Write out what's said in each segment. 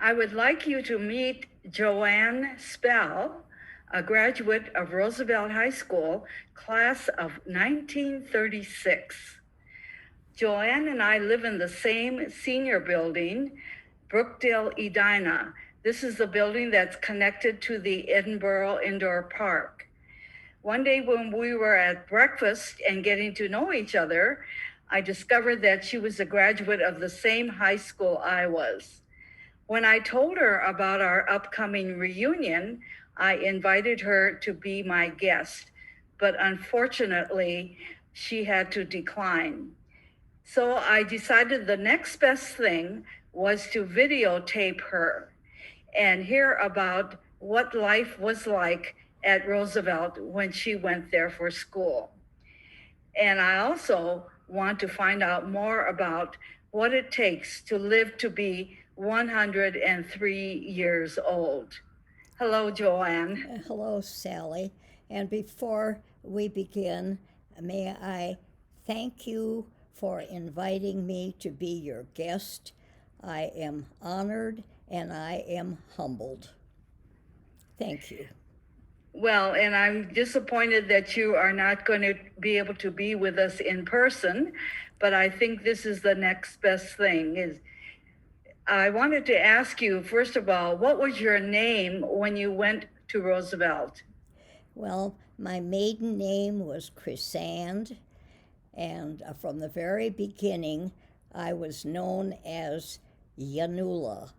I would like you to meet Joan Spell, a graduate of Roosevelt High School, class of 1936. Joanne and I live in the same senior building, Brookdale, Edina. This is the building that's connected to the Edinburgh Indoor Park. One day when we were at breakfast and getting to know each other, I discovered that she was a graduate of the same high school I was. When I told her about our upcoming reunion, I invited her to be my guest, but unfortunately, she had to decline. So I decided the next best thing was to videotape her and hear about what life was like at Roosevelt when she went there for school. And I also want to find out more about what it takes to live to be 103 years old. Hello, Joanne. Hello, Sally. And before we begin, may I thank you for inviting me to be your guest. I am honored and I am humbled. Thank you. Well, and I'm disappointed that you are not going to be able to be with us in person, but I think this is the next best thing. I wanted to ask you, first of all, what was your name when you went to Roosevelt? Well, my maiden name was Chrysand, and from the very beginning, I was known as Yanula,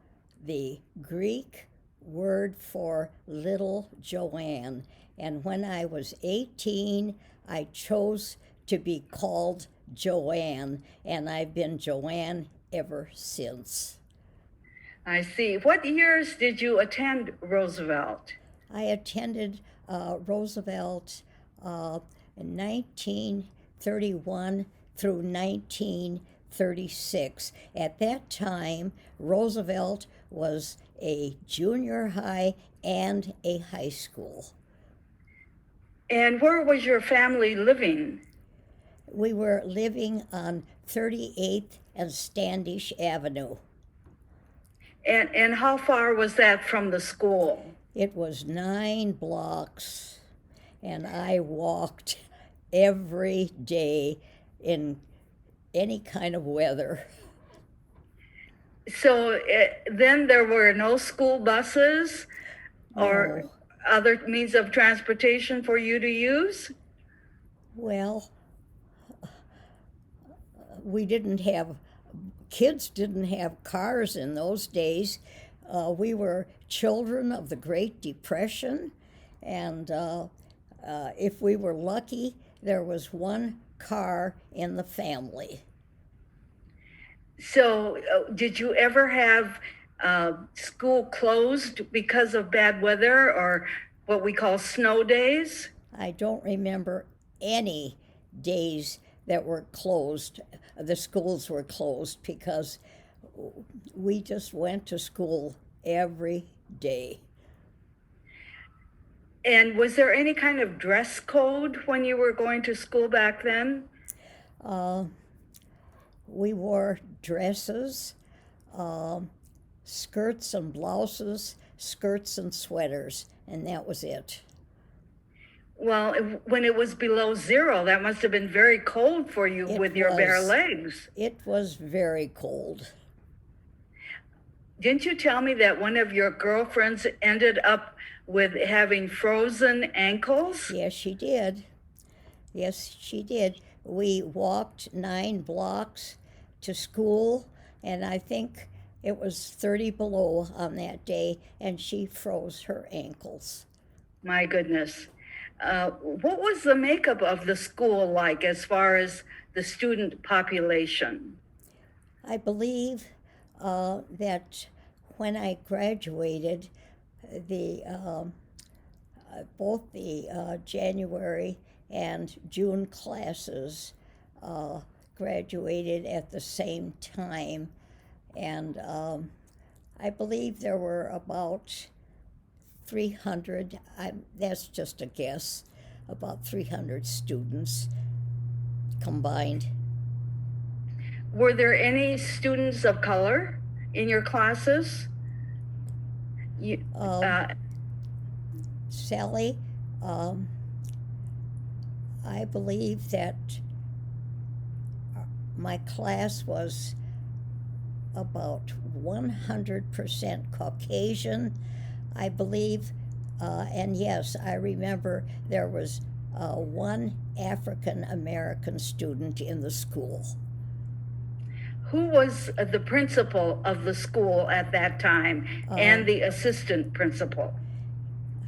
the Greek word for little Joanne. And when I was 18, I chose to be called Joanne, and I've been Joanne ever since. I see. What years did you attend Roosevelt? I attended Roosevelt in 1931 through 1936. At that time, Roosevelt was a junior high and a high school. And where was your family living? We were living on 38th and Standish Avenue. And how far was that from the school? It was 9 blocks, and I walked every day in any kind of weather. So then there were no school buses or No. other means of transportation for you to use? Well, kids didn't have cars in those days. We were children of the Great Depression, and if we were lucky, there was one car in the family. So did you ever have school closed because of bad weather or what we call snow days? I don't remember any days that were closed. The schools were closed because we just went to school every day. And was there any kind of dress code when you were going to school back then? We wore dresses, skirts and blouses, skirts and sweaters, and that was it. Well, when it was below zero, that must have been very cold for you with your bare legs. It was very cold. Didn't you tell me that one of your girlfriends ended up with having frozen ankles? Yes, she did. Yes, she did. We walked 9 blocks to school, and I think it was 30 below on that day, and she froze her ankles. My goodness. What was the makeup of the school like as far as the student population? I believe that when I graduated, both the January and June classes graduated at the same time, and I believe there were about 300, that's just a guess, about 300 students combined. Were there any students of color in your classes? You, Um, Sally, um, I believe that my class was about 100% Caucasian, I believe. And yes, I remember there was one African American student in the school. who was the principal of the school at that time and the assistant principal?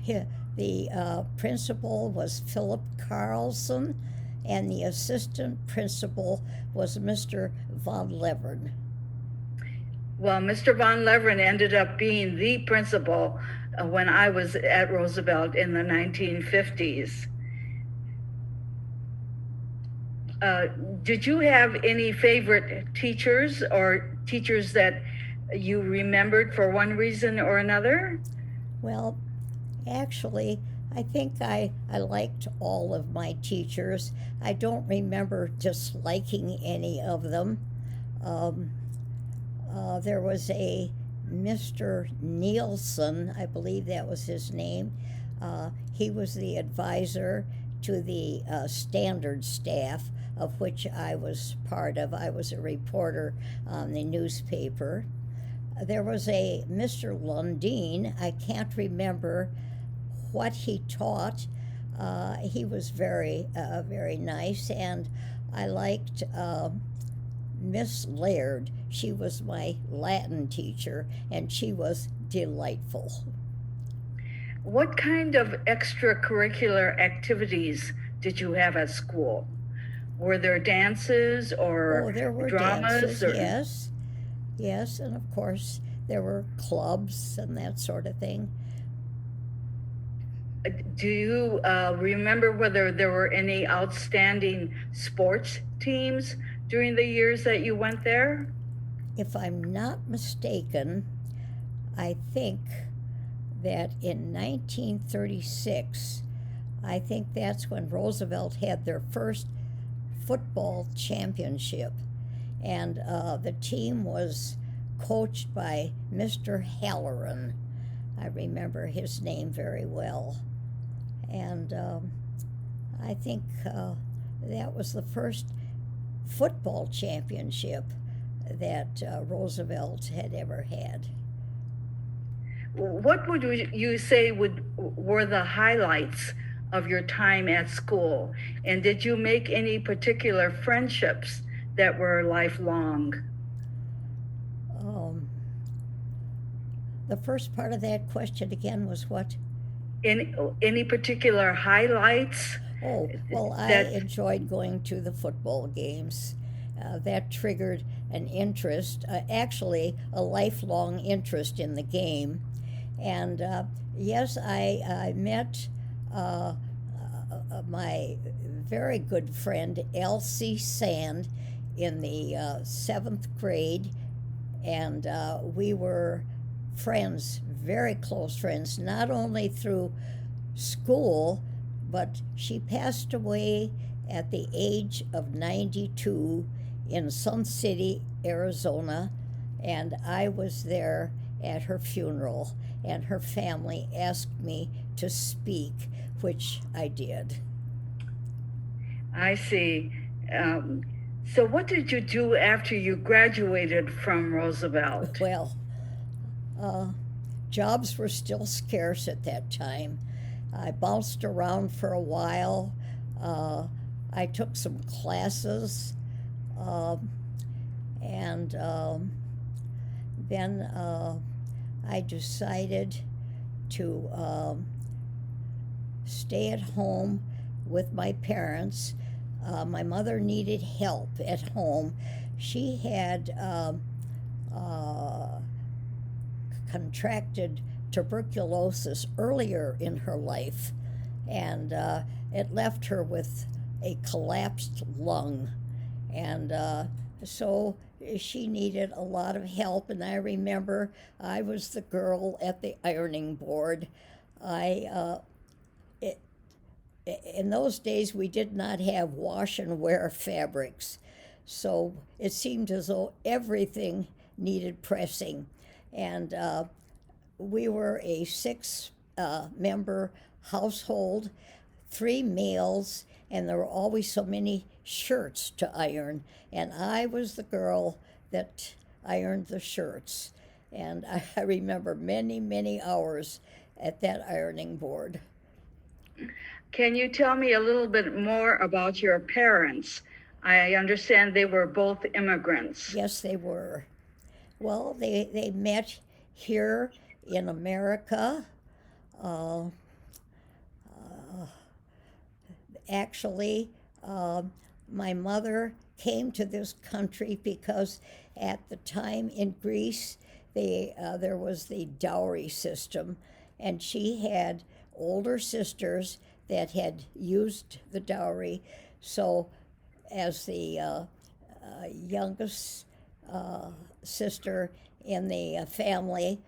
The principal was Philip Carlson, and the assistant principal was Mr. Von Levern. Well, Mr. Von Levern ended up being the principal when I was at Roosevelt in the 1950s. Did you have any favorite teachers or teachers that you remembered for one reason or another? Well, actually, I think I liked all of my teachers. I don't remember disliking any of them. There was a Mr. Nielsen, I believe that was his name. He was the advisor to the standard staff, of which I was part of. I was a reporter on the newspaper. There was a Mr. Lundeen. I can't remember what he taught. He was very nice, and I liked Miss Laird. She was my Latin teacher, and she was delightful. What kind of extracurricular activities did you have at school? Were there dances or there were dramas? dances, yes, and of course there were clubs and that sort of thing. Do you remember whether there were any outstanding sports teams during the years that you went there? If I'm not mistaken, I think that in 1936, I think that's when Roosevelt had their first football championship, and the team was coached by Mr. Halloran. I remember his name very well, and I think that was the first football championship that Roosevelt had ever had. What would you say were the highlights of your time at school? And did you make any particular friendships that were lifelong? The first part of that question again was what? Any particular highlights? Oh, well, I enjoyed going to the football games. That triggered an interest, actually a lifelong interest in the game. And yes, I met my very good friend Elsie Sand in the 7th grade, and we were friends, very close friends, not only through school, but she passed away at the age of 92 in Sun City, Arizona, and I was there at her funeral, and her family asked me to speak, which I did. I see. So what did you do after you graduated from Roosevelt? Well, jobs were still scarce at that time. I bounced around for a while. I took some classes, and then I decided to stay at home with my parents. My mother needed help at home. She had contracted tuberculosis earlier in her life, and it left her with a collapsed lung. And so she needed a lot of help, and I remember I was the girl at the ironing board. In those days, we did not have wash and wear fabrics, so it seemed as though everything needed pressing. And we were a six-member household, 3 males, and there were always so many shirts to iron. And I was the girl that ironed the shirts. And I remember many, many hours at that ironing board. Can you tell me a little bit more about your parents? I understand they were both immigrants. Yes, they were. Well, they met here in America. Actually, my mother came to this country because at the time in Greece, there was the dowry system, and she had older sisters that had used the dowry. So, as the youngest sister in the family,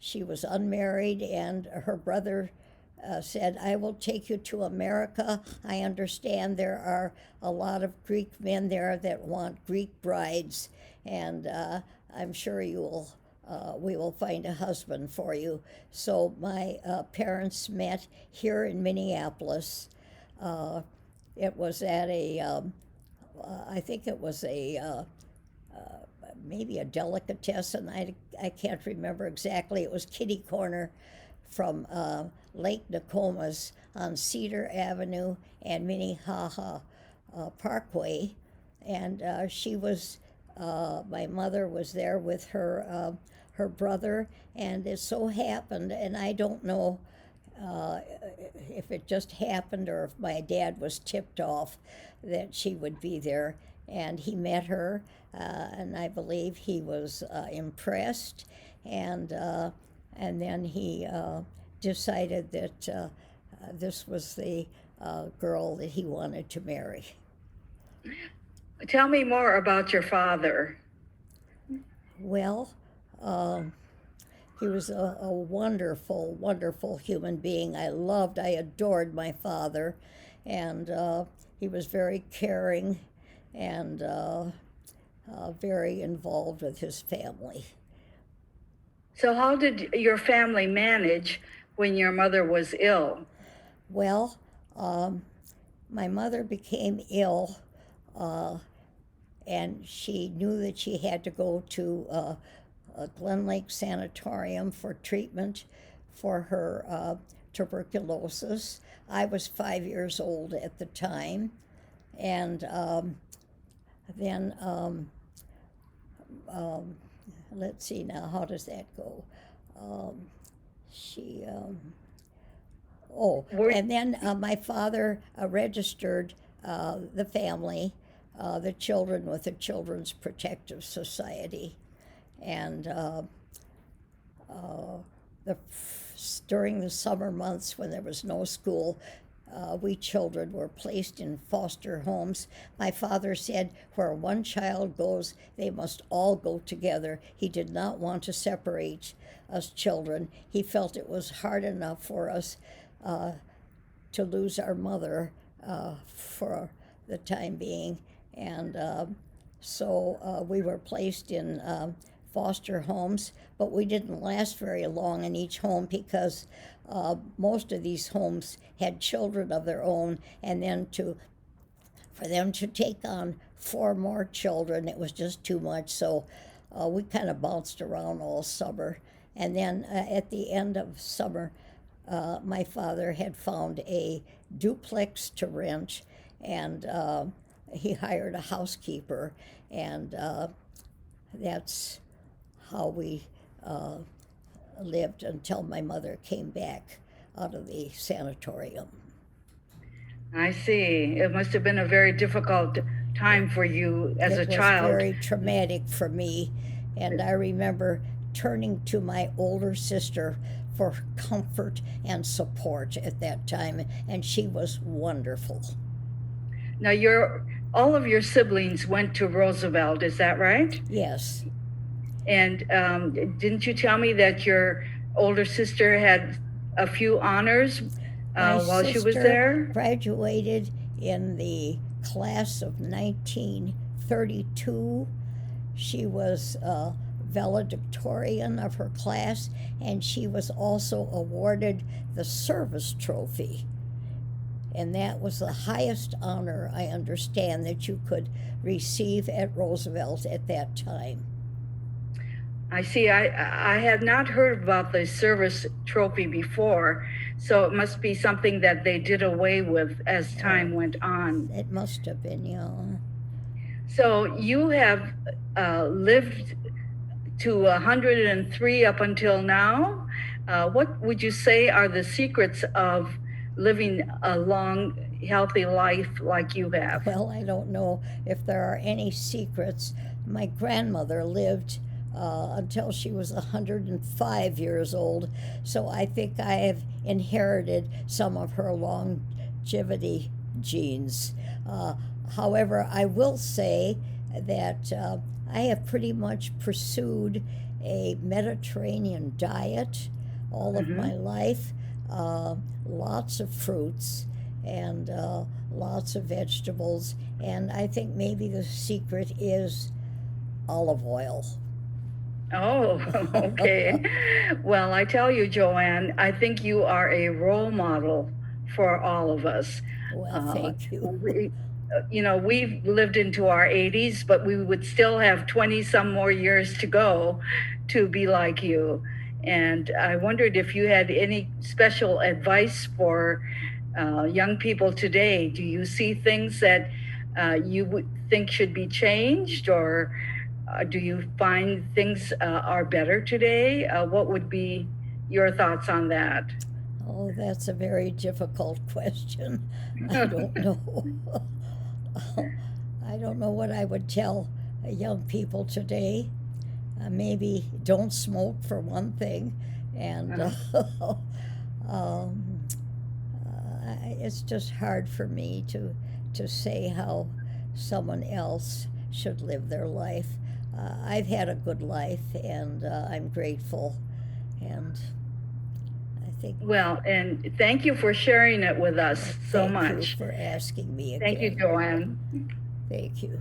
she was unmarried, and her brother said, I will take you to America. I understand there are a lot of Greek men there that want Greek brides, and I'm sure we will find a husband for you. So my parents met here in Minneapolis. It was at I think it was maybe a delicatessen. I can't remember exactly. It was kitty corner from Lake Nokomis on Cedar Avenue and Minnehaha Parkway. And my mother was there with her brother, and it so happened, and I don't know if it just happened or if my dad was tipped off that she would be there. And he met her, and I believe he was impressed, and then he decided that this was the girl that he wanted to marry. Tell me more about your father. Well, he was a wonderful, wonderful human being. I adored my father, and he was very caring and very involved with his family. So how did your family manage when your mother was ill? Well, my mother became ill, and she knew that she had to go to a Glen Lake Sanatorium for treatment for her tuberculosis. I was 5 years old at the time, and then let's see now, how does that go? And then my father registered the family, the children, with the Children's Protective Society. And during the summer months when there was no school, we children were placed in foster homes. My father said, where one child goes, they must all go together. He did not want to separate us children. He felt it was hard enough for us to lose our mother for the time being. And so we were placed in foster homes, but we didn't last very long in each home because most of these homes had children of their own, and then for them to take on 4 more children, it was just too much. So we kind of bounced around all summer. And then at the end of summer, my father had found a duplex to rent, and he hired a housekeeper, and that's how we lived until my mother came back out of the sanatorium. I see. It must have been a very difficult time for you as a child. It was very traumatic for me, and I remember turning to my older sister for comfort and support at that time, and she was wonderful. Now, all of your siblings went to Roosevelt, is that right? Yes. And didn't you tell me that your older sister had a few honors while she was there? Graduated in the class of 1932. She was valedictorian of her class, and she was also awarded the Service Trophy. And that was the highest honor, I understand, that you could receive at Roosevelt at that time. I see. I had not heard about the service trophy before, so it must be something that they did away with as time went on. It must have been, yeah. So you have lived to 103 up until now. What would you say are the secrets of living a long, healthy life like you have? Well, I don't know if there are any secrets. My grandmother lived until she was 105 years old, so I think I have inherited some of her longevity genes. However, I will say that I have pretty much pursued a Mediterranean diet all of my life, lots of fruits and lots of vegetables, and I think maybe the secret is olive oil. Oh, okay. Well, I tell you, Joanne, I think you are a role model for all of us. Well, thank you. We've lived into our 80s, but we would still have 20 some more years to go to be like you. And I wondered if you had any special advice for young people today. Do you see things that you would think should be changed, or do you find things are better today? What would be your thoughts on that? Oh, that's a very difficult question. I don't know. I don't know what I would tell young people today. Maybe don't smoke for one thing, and it's just hard for me to say how someone else should live their life. I've had a good life, and I'm grateful, and I think. Well, and thank you for sharing it with us so Thank much. you for asking me again. Thank you, Joanne. Thank you.